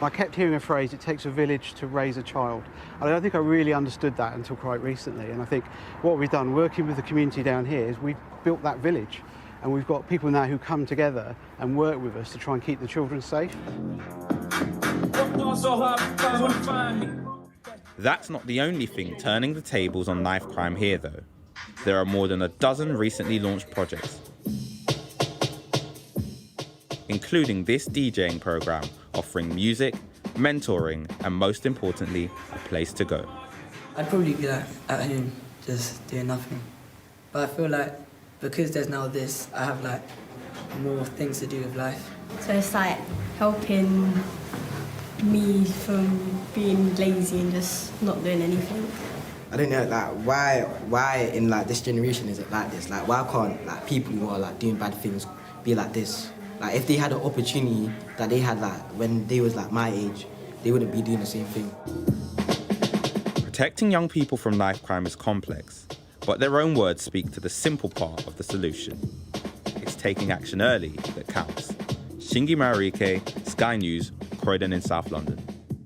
I kept hearing a phrase, it takes a village to raise a child. And I don't think I really understood that until quite recently. And I think what we've done, working with the community down here, is we've built that village. And we've got people now who come together and work with us to try and keep the children safe. That's not the only thing turning the tables on knife crime here, though. There are more than a dozen recently launched projects, including this DJing program offering music, mentoring, and most importantly, a place to go. I'd probably be like at home, just doing nothing. But I feel like because there's now this, I have like more things to do with life. So it's like helping me from being lazy and just not doing anything. I don't know, like why in like this generation is it like this? Like why can't like people who are like doing bad things be like this? Like if they had an opportunity that they had like when they was like my age, they wouldn't be doing the same thing. Protecting young people from knife crime is complex, but their own words speak to the simple part of the solution. It's taking action early that counts. Shingi Marike, Sky News, Croydon in South London.